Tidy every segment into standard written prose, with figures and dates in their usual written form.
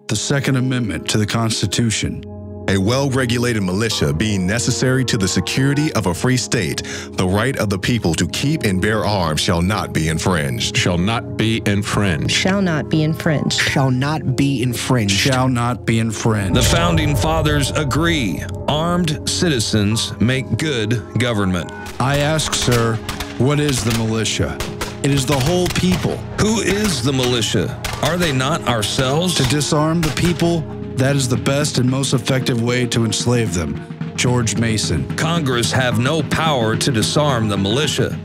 The Second Amendment to the Constitution. A well-regulated militia being necessary to the security of a free state, the right of the people to keep and bear arms shall not be infringed. Shall not be infringed. Shall not be infringed. Shall not be infringed. Shall not be infringed. The Founding Fathers agree. Armed citizens make good government. I ask, sir, what is the militia? It is the whole people. Who is the militia? Are they not ourselves? To disarm the people, that is the best and most effective way to enslave them. George Mason. Congress have no power to disarm the militia.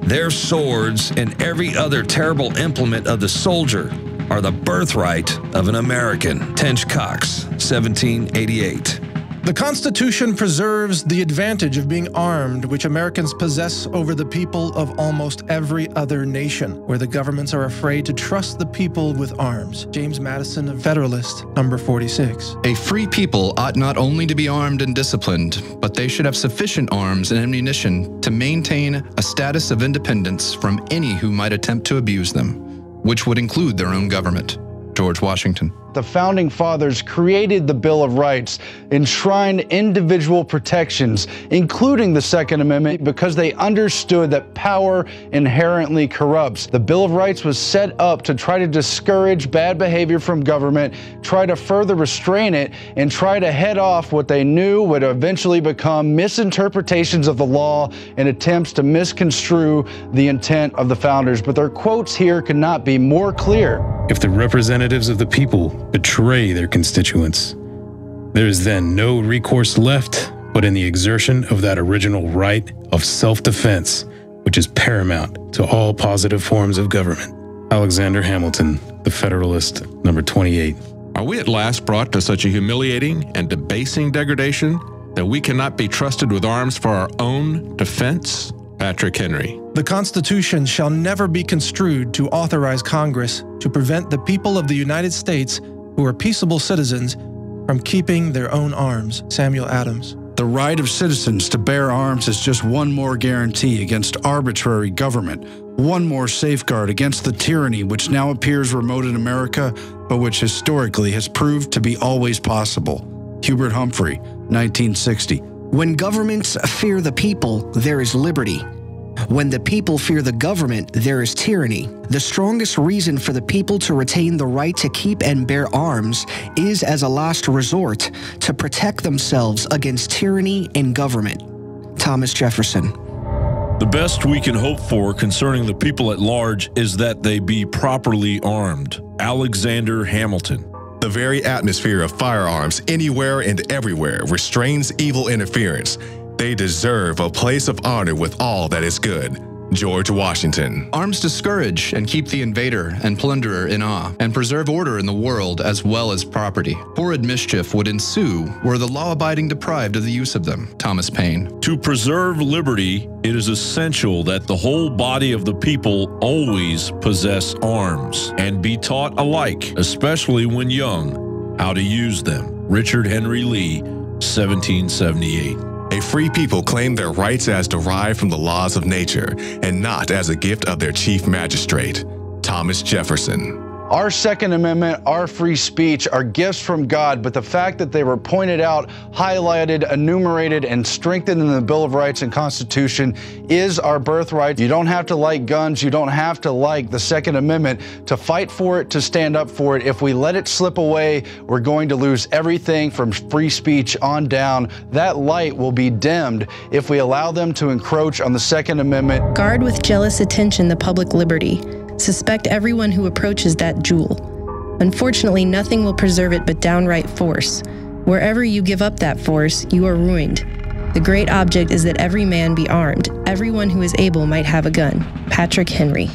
Their swords and every other terrible implement of the soldier are the birthright of an American. Tench Cox, 1788. The Constitution preserves the advantage of being armed, which Americans possess over the people of almost every other nation, where the governments are afraid to trust the people with arms. James Madison, Federalist, number 46. A free people ought not only to be armed and disciplined, but they should have sufficient arms and ammunition to maintain a status of independence from any who might attempt to abuse them, which would include their own government. George Washington. The Founding Fathers created the Bill of Rights, enshrined individual protections, including the Second Amendment, because they understood that power inherently corrupts. The Bill of Rights was set up to try to discourage bad behavior from government, try to further restrain it, and try to head off what they knew would eventually become misinterpretations of the law and attempts to misconstrue the intent of the founders. But their quotes here could not be more clear. If the representatives of the people betray their constituents, there is then no recourse left but in the exertion of that original right of self-defense, which is paramount to all positive forms of government. Alexander Hamilton, The Federalist, number 28. Are we at last brought to such a humiliating and debasing degradation that we cannot be trusted with arms for our own defense? Patrick Henry. The Constitution shall never be construed to authorize Congress to prevent the people of the United States, who are peaceable citizens, from keeping their own arms. Samuel Adams. The right of citizens to bear arms is just one more guarantee against arbitrary government, one more safeguard against the tyranny which now appears remote in America, but which historically has proved to be always possible. Hubert Humphrey, 1960. When governments fear the people, there is liberty. When the people fear the government, there is tyranny. The strongest reason for the people to retain the right to keep and bear arms is as a last resort to protect themselves against tyranny and government. Thomas Jefferson. The best we can hope for concerning the people at large is that they be properly armed. Alexander Hamilton. The very atmosphere of firearms anywhere and everywhere restrains evil interference. They deserve a place of honor with all that is good. George Washington. Arms discourage and keep the invader and plunderer in awe, and preserve order in the world as well as property. Horrid mischief would ensue were the law-abiding deprived of the use of them. Thomas Paine. To preserve liberty, it is essential that the whole body of the people always possess arms and be taught alike, especially when young, how to use them. Richard Henry Lee, 1778. A free people claim their rights as derived from the laws of nature and not as a gift of their chief magistrate. Thomas Jefferson. Our Second Amendment, our free speech are gifts from God, but the fact that they were pointed out, highlighted, enumerated, and strengthened in the Bill of Rights and Constitution is our birthright. You don't have to like guns. You don't have to like the Second Amendment to fight for it, to stand up for it. If we let it slip away, we're going to lose everything from free speech on down. That light will be dimmed if we allow them to encroach on the Second Amendment. Guard with jealous attention the public liberty. Suspect everyone who approaches that jewel. Unfortunately, nothing will preserve it but downright force. Wherever you give up that force, you are ruined. The great object is that every man be armed. Everyone who is able might have a gun. Patrick Henry.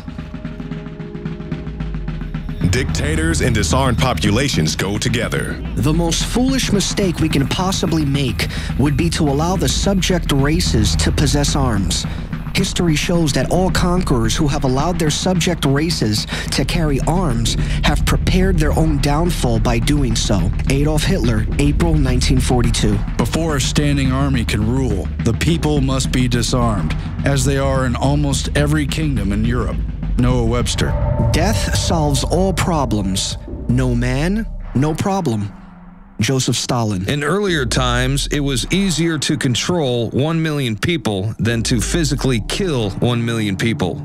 Dictators and disarmed populations go together. The most foolish mistake we can possibly make would be to allow the subject races to possess arms. History shows that all conquerors who have allowed their subject races to carry arms have prepared their own downfall by doing so. Adolf Hitler, April 1942. Before a standing army can rule, the people must be disarmed, as they are in almost every kingdom in Europe. Noah Webster. Death solves all problems. No man No problem. Joseph Stalin. In earlier times, it was easier to control 1 million people than to physically kill 1 million people.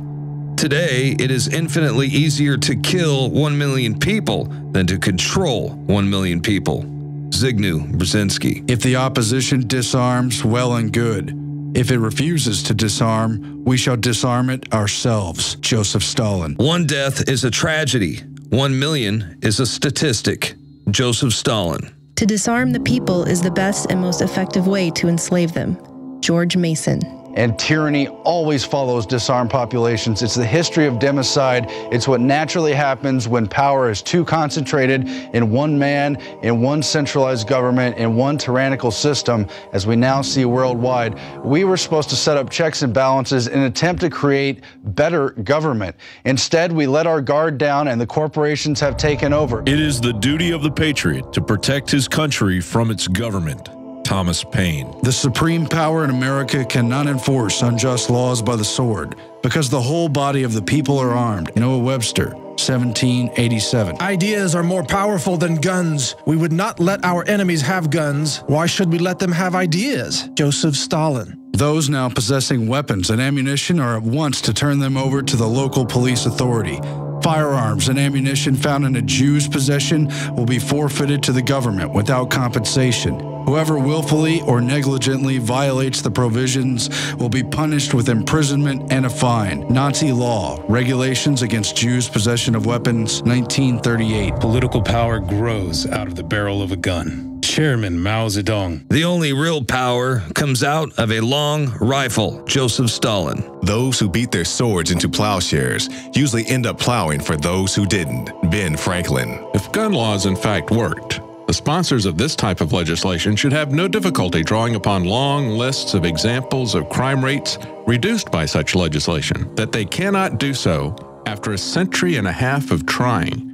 Today, it is infinitely easier to kill 1 million people than to control 1 million people. Zygmunt Brzezinski. If the opposition disarms, well and good. If it refuses to disarm, we shall disarm it ourselves. Joseph Stalin. One death is a tragedy. 1 million is a statistic. Joseph Stalin. To disarm the people is the best and most effective way to enslave them. George Mason. And tyranny always follows disarmed populations. It's the history of democide. It's what naturally happens when power is too concentrated in one man, in one centralized government, in one tyrannical system, as we now see worldwide. We were supposed to set up checks and balances in an attempt to create better government. Instead, we let our guard down and the corporations have taken over. It is the duty of the patriot to protect his country from its government. Thomas Paine. The supreme power in America cannot enforce unjust laws by the sword, because the whole body of the people are armed. Noah Webster, 1787. Ideas are more powerful than guns. We would not let our enemies have guns. Why should we let them have ideas? Joseph Stalin. Those now possessing weapons and ammunition are at once to turn them over to the local police authority. Firearms and ammunition found in a Jew's possession will be forfeited to the government without compensation. Whoever willfully or negligently violates the provisions will be punished with imprisonment and a fine. Nazi law, Regulations Against Jews' Possession of Weapons, 1938. Political power grows out of the barrel of a gun. Chairman Mao Zedong. The only real power comes out of a long rifle. Joseph Stalin. Those who beat their swords into plowshares usually end up plowing for those who didn't. Ben Franklin. If gun laws in fact worked, the sponsors of this type of legislation should have no difficulty drawing upon long lists of examples of crime rates reduced by such legislation. That they cannot do so after a century and a half of trying.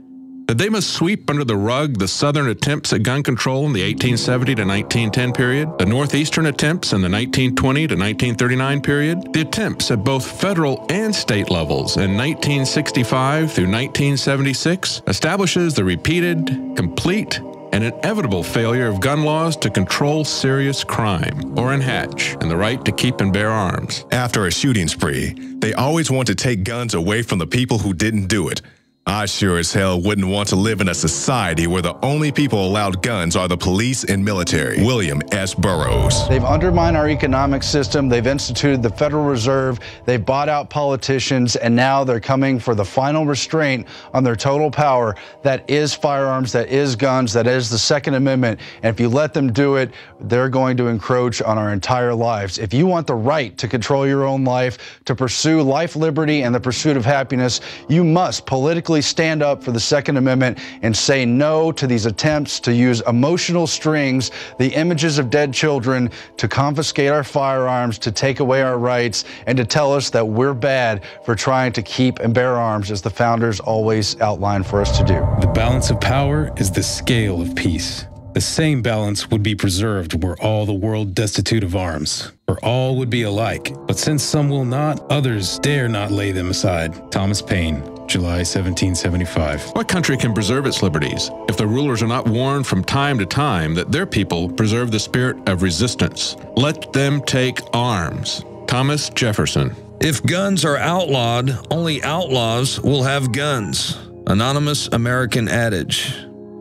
That they must sweep under the rug the Southern attempts at gun control in the 1870 to 1910 period, the Northeastern attempts in the 1920 to 1939 period, the attempts at both federal and state levels in 1965 through 1976, establishes the repeated, complete, and inevitable failure of gun laws to control serious crime. Orrin Hatch and the right to keep and bear arms. After a shooting spree, they always want to take guns away from the people who didn't do it. I sure as hell wouldn't want to live in a society where the only people allowed guns are the police and military. William S. Burroughs. They've undermined our economic system. They've instituted the Federal Reserve. They've bought out politicians, and now they're coming for the final restraint on their total power. That is firearms, that is guns, that is the Second Amendment. And if you let them do it, they're going to encroach on our entire lives. If you want the right to control your own life, to pursue life, liberty, and the pursuit of happiness, you must politically stand up for the Second Amendment and say no to these attempts to use emotional strings, the images of dead children, to confiscate our firearms, to take away our rights, and to tell us that we're bad for trying to keep and bear arms, as the founders always outlined for us to do. The balance of power is the scale of peace. The same balance would be preserved were all the world destitute of arms, for all would be alike. But since some will not, others dare not lay them aside. Thomas Paine, July 1775. What country can preserve its liberties if the rulers are not warned from time to time that their people preserve the spirit of resistance? Let them take arms. Thomas Jefferson. If guns are outlawed, only outlaws will have guns. Anonymous American adage.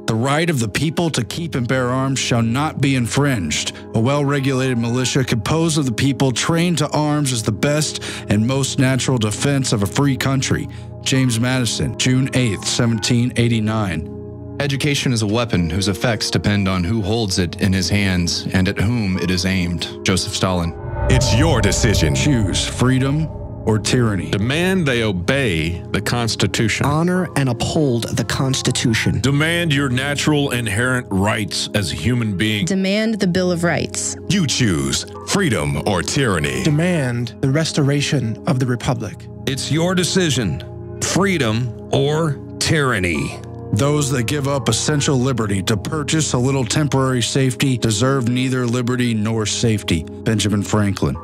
The right of the people to keep and bear arms shall not be infringed. A well-regulated militia composed of the people trained to arms is the best and most natural defense of a free country. James Madison, June 8, 1789. Education is a weapon whose effects depend on who holds it in his hands and at whom it is aimed. Joseph Stalin. It's your decision. Choose freedom or tyranny. Demand they obey the Constitution. Honor and uphold the Constitution. Demand your natural inherent rights as a human being. Demand the Bill of Rights. You choose freedom or tyranny. Demand the restoration of the Republic. It's your decision. Freedom or tyranny. Those that give up essential liberty to purchase a little temporary safety deserve neither liberty nor safety. Benjamin Franklin.